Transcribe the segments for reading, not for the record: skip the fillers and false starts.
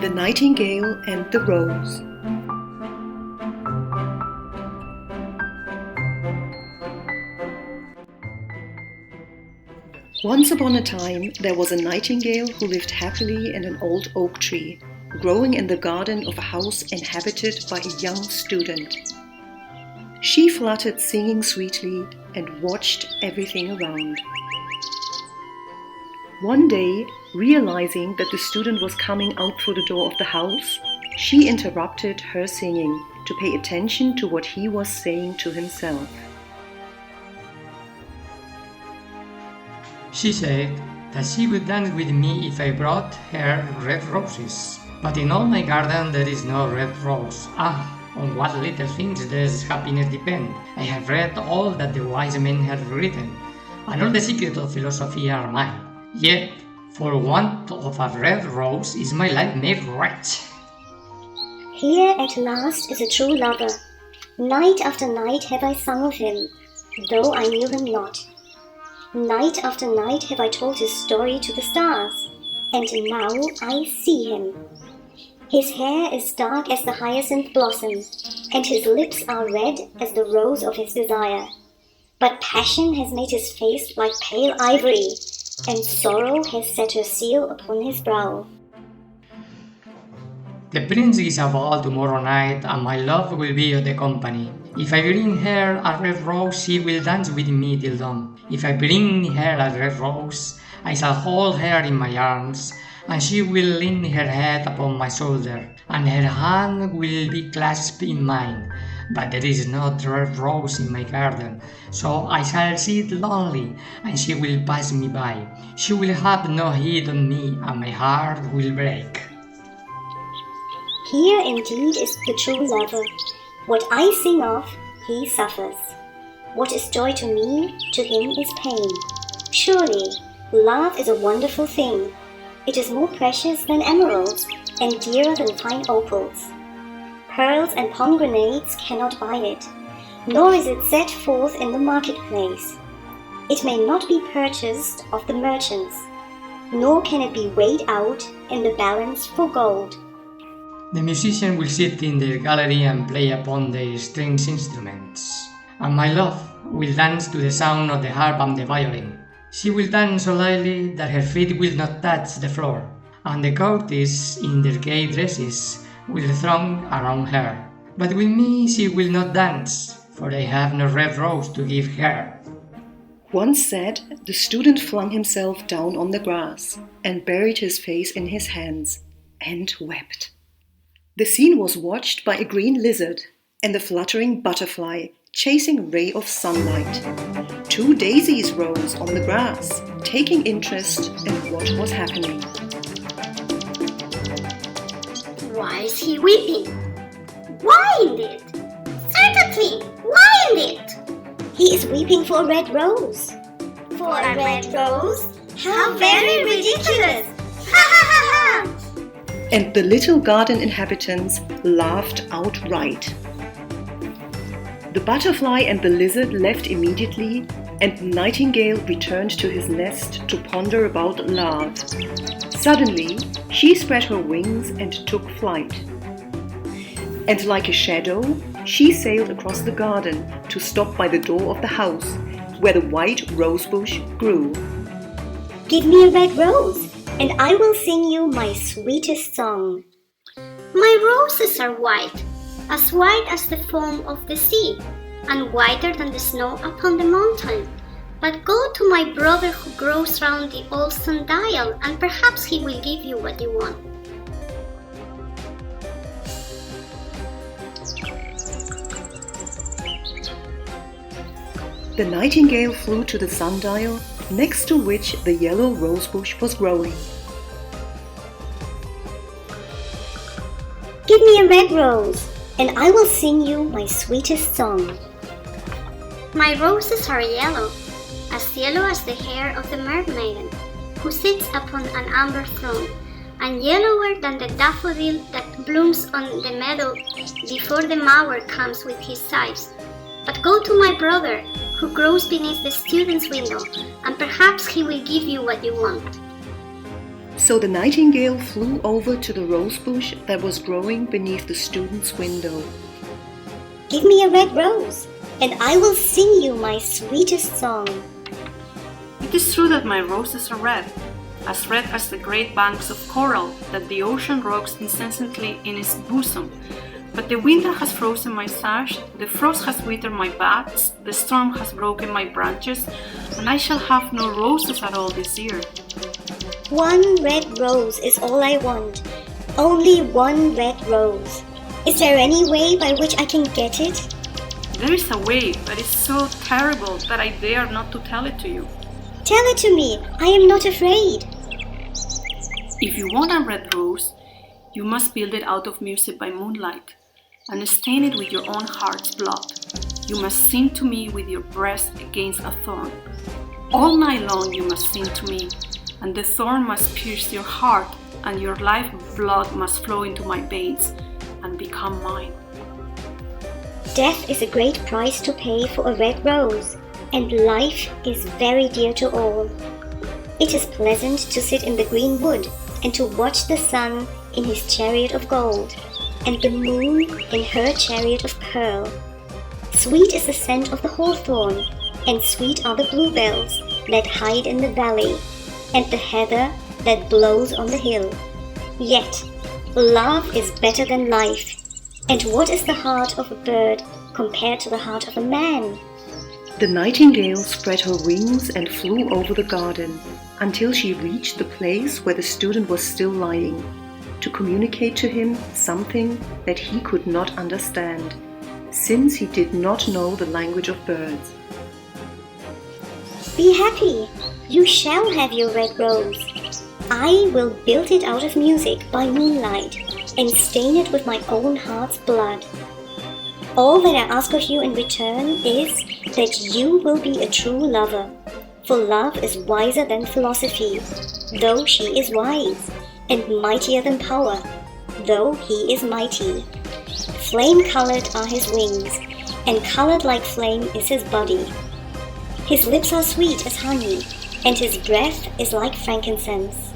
The Nightingale and the Rose. Once upon a time, there was a nightingale who lived happily in an old oak tree, growing in the garden of a house inhabited by a young student. She fluttered singing sweetly and watched everything around. One day, realizing that the student was coming out through the door of the house, she interrupted her singing to pay attention to what he was saying to himself. She said that she would dance with me if I brought her red roses. But in all my garden there is no red rose. On what little things does happiness depend? I have read all that the wise men have written, and all the secrets of philosophy are mine. Yet, for want of a red rose is my life made wretched. Here at last is a true lover. Night after night have I sung of him, though I knew him not. Night after night have I told his story to the stars, and now I see him. His hair is dark as the hyacinth blossom, and his lips are red as the rose of his desire. But passion has made his face like pale ivory, and sorrow has set her seal upon his brow. The prince is a ball tomorrow night, and my love will be of the company. If I bring her a red rose, she will dance with me till dawn. If I bring her a red rose, I shall hold her in my arms, and she will lean her head upon my shoulder, and her hand will be clasped in mine. But there is no red rose in my garden, so I shall sit lonely, and she will pass me by. She will have no heed on me, and my heart will break. Here indeed is the true lover. What I sing of, he suffers. What is joy to me, to him is pain. Surely, love is a wonderful thing. It is more precious than emeralds, and dearer than fine opals. Pearls and pomegranates cannot buy it, nor is it set forth in the marketplace. It may not be purchased of the merchants, nor can it be weighed out in the balance for gold. The musician will sit in their gallery and play upon their string instruments, and my love will dance to the sound of the harp and the violin. She will dance so lightly that her feet will not touch the floor, and the courtiers in their gay dresses will throng around her. But with me she will not dance, for I have no red rose to give her. Once said, the student flung himself down on the grass and buried his face in his hands and wept. The scene was watched by a green lizard and a fluttering butterfly chasing a ray of sunlight. 2 daisies rose on the grass, taking interest in what was happening. Why is he weeping? Why indeed? Certainly, why indeed? He is weeping for a red rose. For a red rose? How very ridiculous! Ha ha ha ha! And the little garden inhabitants laughed outright. The butterfly and the lizard left immediately, and the nightingale returned to his nest to ponder about love. Suddenly, she spread her wings and took flight. And like a shadow, she sailed across the garden to stop by the door of the house, where the white rosebush grew. Give me a red rose, and I will sing you my sweetest song. My roses are white as the foam of the sea, and whiter than the snow upon the mountain. But go to my brother who grows round the old sundial, and perhaps he will give you what you want. The nightingale flew to the sundial, next to which the yellow rosebush was growing. Give me a red rose, and I will sing you my sweetest song. My roses are yellow as the hair of the mermaiden, who sits upon an amber throne, and yellower than the daffodil that blooms on the meadow before the mower comes with his scythe. But go to my brother, who grows beneath the student's window, and perhaps he will give you what you want. So the nightingale flew over to the rose bush that was growing beneath the student's window. Give me a red rose, and I will sing you my sweetest song. It is true that my roses are red as the great banks of coral that the ocean rocks incessantly in its bosom. But the winter has frozen my sash, the frost has withered my buds, the storm has broken my branches, and I shall have no roses at all this year. One red rose is all I want. Only one red rose. Is there any way by which I can get it? There is a way, but it's so terrible that I dare not to tell it to you. Tell it to me. I am not afraid. If you want a red rose, you must build it out of music by moonlight, and stain it with your own heart's blood. You must sing to me with your breast against a thorn. All night long you must sing to me, and the thorn must pierce your heart, and your life blood must flow into my veins and become mine. Death is a great price to pay for a red rose, and life is very dear to all. It is pleasant to sit in the green wood and to watch the sun in his chariot of gold, and the moon in her chariot of pearl. Sweet is the scent of the hawthorn, and sweet are the bluebells that hide in the valley, and the heather that blows on the hill. Yet, love is better than life. And what is the heart of a bird compared to the heart of a man? The nightingale spread her wings and flew over the garden until she reached the place where the student was still lying, to communicate to him something that he could not understand, since he did not know the language of birds. Be happy. You shall have your red rose. I will build it out of music by moonlight and stain it with my own heart's blood. All that I ask of you in return is that you will be a true lover, for love is wiser than philosophy, though she is wise, and mightier than power, though he is mighty. Flame-colored are his wings, and colored like flame is his body. His lips are sweet as honey, and his breath is like frankincense.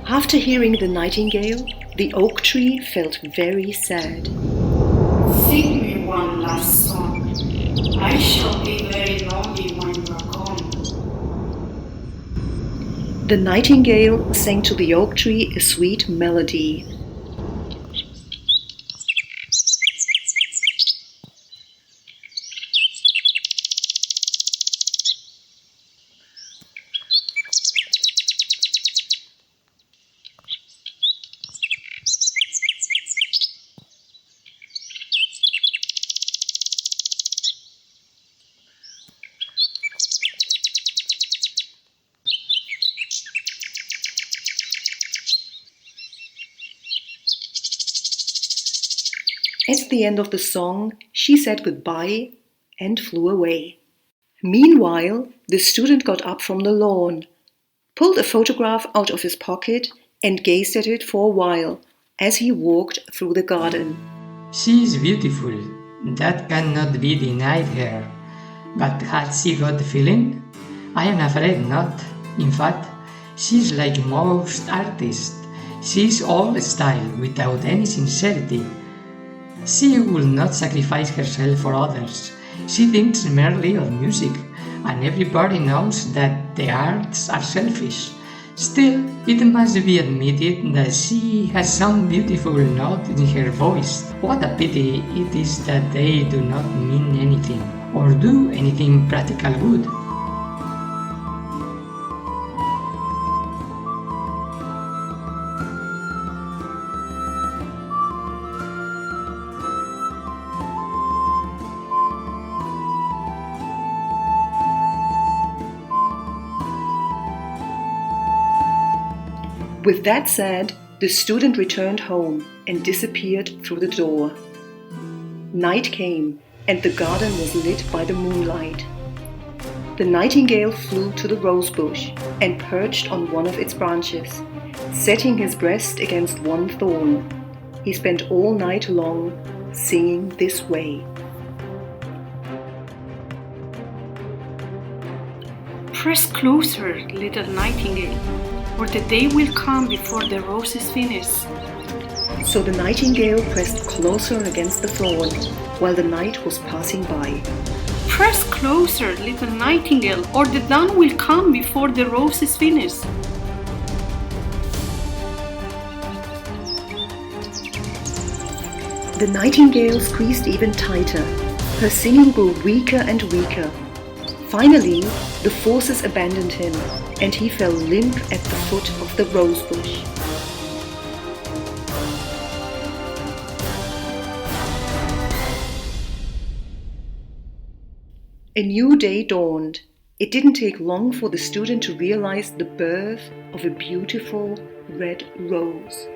After hearing the nightingale, the oak tree felt very sad. Sing me one last song. I shall be very lonely when you are gone. The nightingale sang to the oak tree a sweet melody. At the end of the song, she said goodbye and flew away. Meanwhile, the student got up from the lawn, pulled a photograph out of his pocket and gazed at it for a while as he walked through the garden. She is beautiful, that cannot be denied her. But has she got feeling? I am afraid not. In fact, she is like most artists. She is all style without any sincerity. She will not sacrifice herself for others. She thinks merely of music, and everybody knows that the arts are selfish. Still, it must be admitted that she has some beautiful note in her voice. What a pity it is that they do not mean anything, or do anything practical good. With that said, the student returned home and disappeared through the door. Night came, and the garden was lit by the moonlight. The nightingale flew to the rose bush and perched on one of its branches, setting his breast against one thorn. He spent all night long singing this way. Press closer, little nightingale. or the day will come before the rose is finished. So the nightingale pressed closer against the thorn while the night was passing by. Press closer, little nightingale, or the dawn will come before the rose is finished. The nightingale squeezed even tighter. Her singing grew weaker and weaker. Finally, the forces abandoned him, and he fell limp at the foot of the rose bush. A new day dawned. It didn't take long for the student to realize the birth of a beautiful red rose.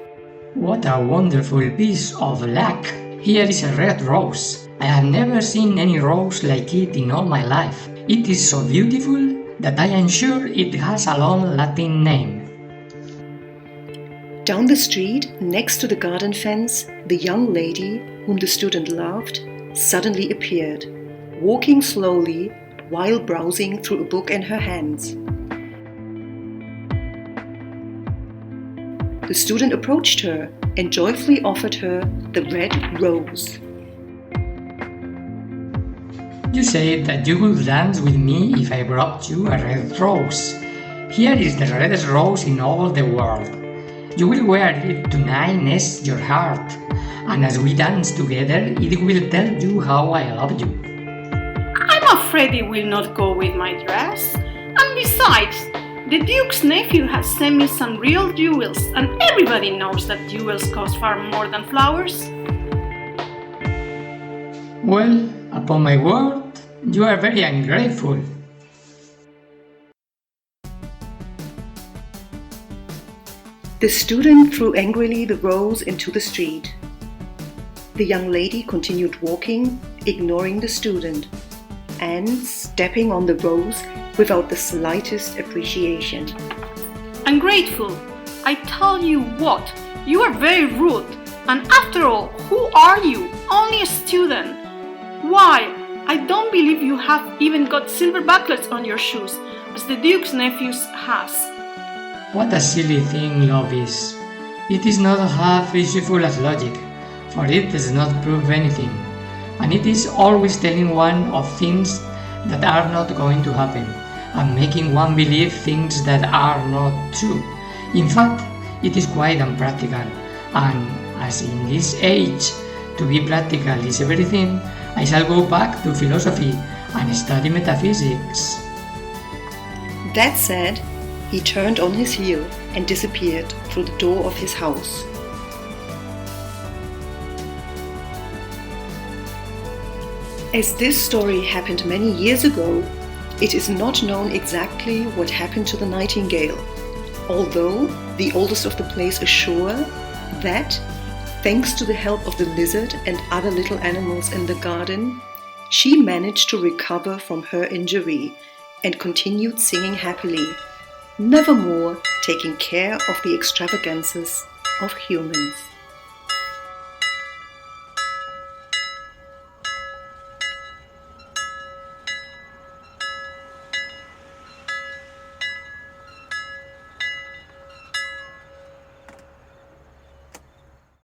What a wonderful piece of luck! Here is a red rose. I have never seen any rose like it in all my life. It is so beautiful that I am sure it has a long Latin name. Down the street, next to the garden fence, the young lady, whom the student loved, suddenly appeared, walking slowly while browsing through a book in her hands. The student approached her and joyfully offered her the red rose. You said that you would dance with me if I brought you a red rose. Here is the reddest rose in all the world. You will wear it tonight next your heart, and as we dance together, it will tell you how I love you. I'm afraid it will not go with my dress. And besides, the Duke's nephew has sent me some real jewels, and everybody knows that jewels cost far more than flowers. Well, upon my word, you are very ungrateful. The student threw angrily the rose into the street. The young lady continued walking, ignoring the student, and stepping on the rose without the slightest appreciation. Ungrateful! I tell you what, you are very rude. And after all, who are you? Only a student. Why, I don't believe you have even got silver bucklets on your shoes, as the Duke's nephew has. What a silly thing love is. It is not half useful as logic, for it does not prove anything, and it is always telling one of things that are not going to happen, and making one believe things that are not true. In fact, it is quite unpractical, and as in this age, to be practical is everything, I shall go back to philosophy and study metaphysics. That said, he turned on his heel and disappeared through the door of his house. As this story happened many years ago, it is not known exactly what happened to the nightingale, although the oldest of the place assure that, thanks to the help of the lizard and other little animals in the garden, she managed to recover from her injury and continued singing happily, nevermore taking care of the extravagances of humans.